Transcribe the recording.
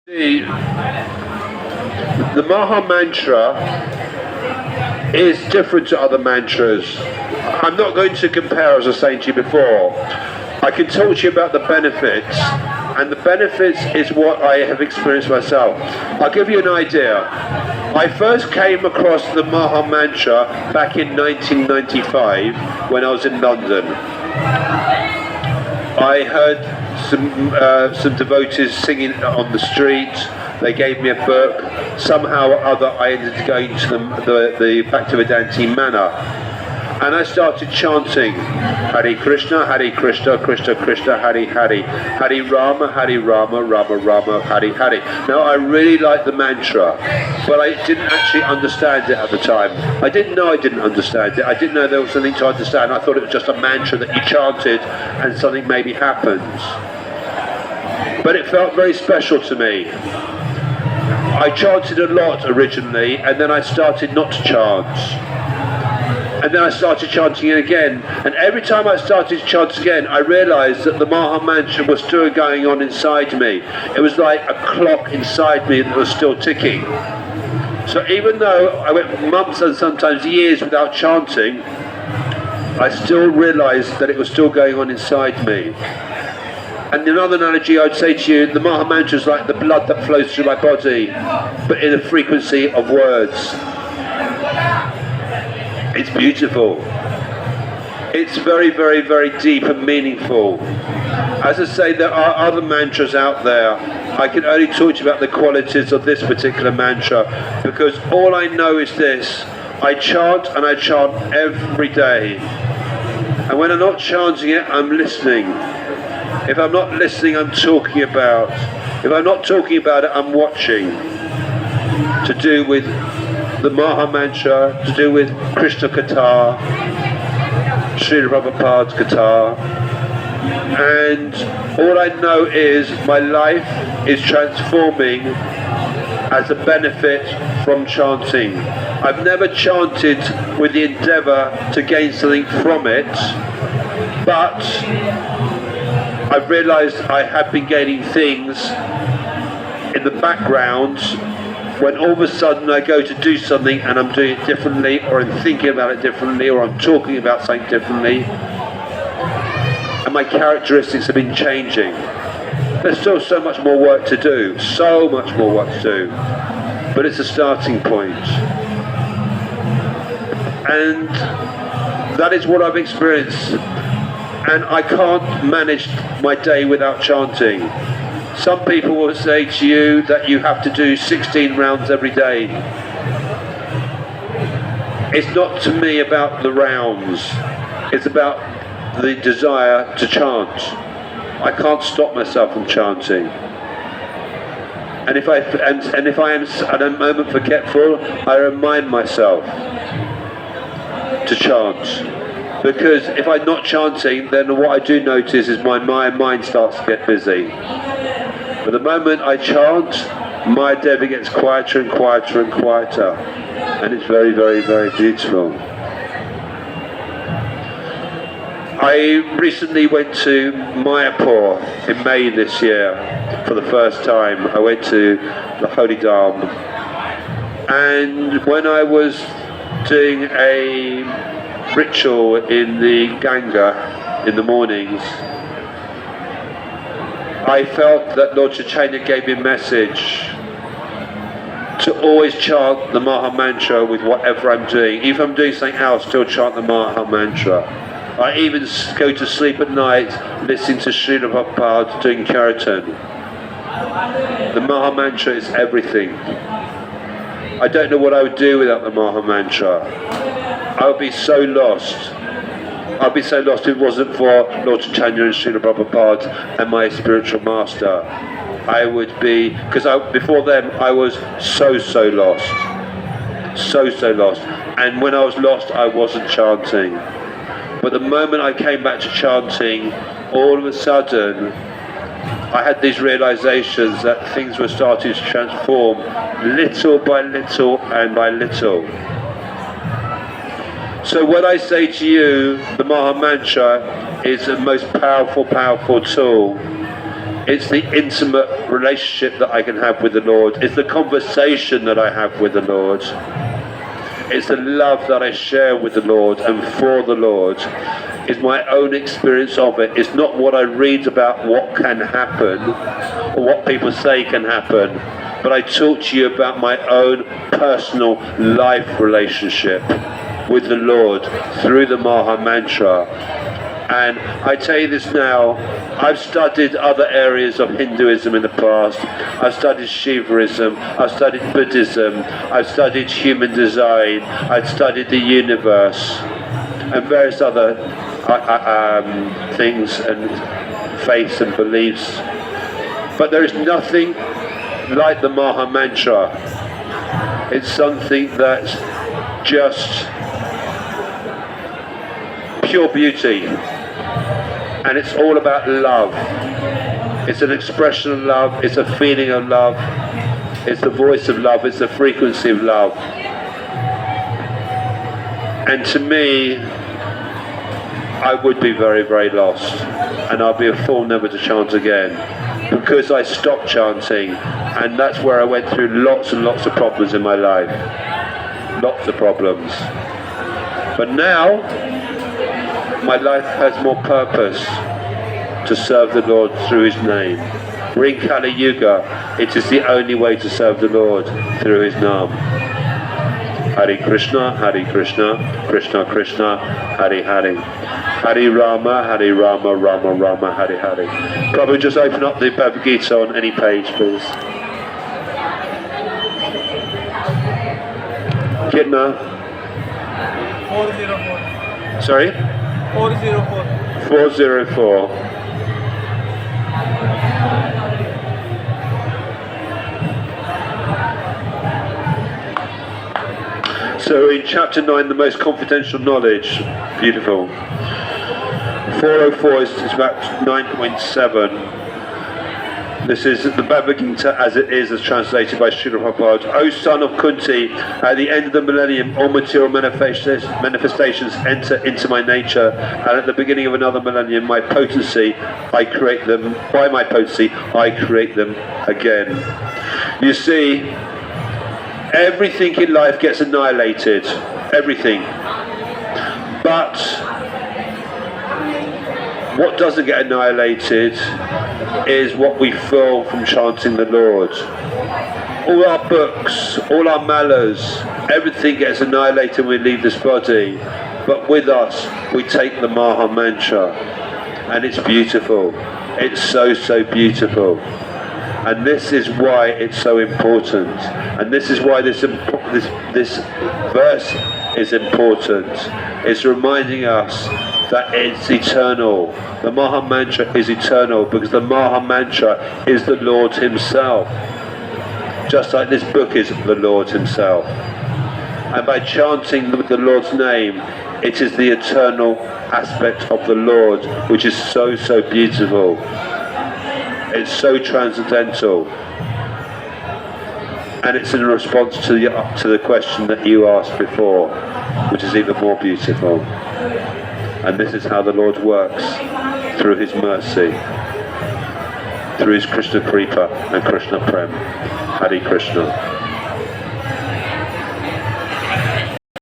The Mahāmantra is different to other mantras. I'm not going to compare, as I was saying to you before. I can talk to you about the benefits, and the benefits is what I have experienced myself. I'll give you an idea. I first came across the Mahāmantra back in 1995 when I was in London. I heard some devotees singing on the street. They gave me a book. Somehow or other I ended up going to the Bhaktivedanta manor. And I started chanting Hare Krishna, Krishna Krishna, Hare Hare, Hare Rama, Rama Rama, Hare Hare. Now I really liked the mantra, but I didn't actually understand it at the time. I didn't know I didn't understand it. I didn't know there was something to understand. I thought it was just a mantra that you chanted and something maybe happens. But it felt very special to me. I chanted a lot originally, and then I started not to chant. And then I started chanting it again. And every time I started to chant again, I realized that the Mahāmantra was still going on inside me. It was like a clock inside me that was still ticking. So even though I went months and sometimes years without chanting, I still realized that it was still going on inside me. And another analogy I would say to you, the Mahāmantra is like the blood that flows through my body, but in a frequency of words. It's beautiful. It's very, very, very deep and meaningful. As I say, there are other mantras out there. I can only talk to you about the qualities of this particular mantra, because all I know is this. I chant and I chant every day. And when I'm not chanting it, I'm listening. If I'm not listening, I'm talking about. If I'm not talking about it, I'm watching. To do with the Mahāmantra, to do with Krishna Gītā, Srila Prabhupada's Gītā. And all I know is my life is transforming as a benefit from chanting. I've never chanted with the endeavour to gain something from it, but I've realised I have been gaining things in the background when all of a sudden I go to do something and I'm doing it differently, or I'm thinking about it differently, or I'm talking about something differently, and my characteristics have been changing. There's still so much more work to do, so much more work to do, but it's a starting point. And that is what I've experienced. And I can't manage my day without chanting. Some people will say to you that you have to do 16 rounds every day. It's not to me about the rounds. It's about the desire to chant. I can't stop myself from chanting. And if I am at a moment forgetful, I remind myself to chant. Because if I'm not chanting, then what I do notice is my mind starts to get busy. But the moment I chant, my endeavour gets quieter and quieter and quieter. And it's very, very, very beautiful. I recently went to Mayapur in May this year for the first time. I went to the Holy Dham. And when I was doing a ritual in the Ganga in the mornings, I felt that Lord Chaitanya gave me a message to always chant the Mahāmantra with whatever I'm doing. Even if I'm doing something else, still chant the Mahāmantra. I even go to sleep at night listening to Srila Prabhupada doing kirtan. The Mahāmantra is everything. I don't know what I would do without the Mahāmantra. I would be so lost. I'd be so lost if it wasn't for Lord Chaitanya and Srila Prabhupada and my spiritual master. I would be, because before them I was so lost. So lost. And when I was lost, I wasn't chanting. But the moment I came back to chanting, all of a sudden I had these realizations that things were starting to transform little by little and by little. So what I say to you, the Mahāmantra is the most powerful tool. It's the intimate relationship that I can have with the Lord. It's the conversation that I have with the Lord. It's the love that I share with the Lord and for the Lord. It's my own experience of it. It's not what I read about what can happen or what people say can happen, but I talk to you about my own personal life relationship with the Lord through the Mahāmantra. And I tell you this now, I've studied other areas of Hinduism in the past. I've studied Shivaism, I've studied Buddhism, I've studied human design, I've studied the universe, and various other things and faiths and beliefs. But there is nothing like the Mahāmantra. It's something that's just pure beauty. And it's all about love. It's an expression of love, it's a feeling of love, it's the voice of love, it's the frequency of love. And to me, I would be very, very lost, and I'd be a fool never to chant again, because I stopped chanting, and that's where I went through lots and lots of problems in my life. Lots of problems. But now, my life has more purpose to serve the Lord through His name. We're in Kali Yuga. It is the only way to serve the Lord, through His name. Hare Krishna, Krishna Krishna, Hare Hare. Hare Rama, Rama Rama, Hare Hare. Prabhu, just open up the Bhagavad Gita on any page, please. Kitna? 404. Sorry? 404. 404. So in chapter 9, the most confidential knowledge. Beautiful. 404 is about 9.7. This is the Bhagavad Gita as it is, as translated by Srila Prabhupada. O son of Kunti, at the end of the millennium, all material manifestations enter into my nature, and at the beginning of another millennium, my potency, I create them. By my potency, I create them again. You see, everything in life gets annihilated. Everything. But what doesn't get annihilated is what we feel from chanting the Lord. All our books, all our malas, everything gets annihilated when we leave this body. But with us, we take the Mahāmantra, and it's beautiful. It's so, so beautiful. And this is why it's so important. And this is why this verse is important. It's reminding us that it's eternal. The Mahāmantra is eternal, because the Mahāmantra is the Lord Himself. Just like this book is the Lord Himself. And by chanting the Lord's name, it is the eternal aspect of the Lord, which is so, so beautiful. It's so transcendental. And it's in response to the question that you asked before, which is even more beautiful. And this is how the Lord works, through His mercy, through His Krishna Kripa and Krishna Prem. Hare Krishna.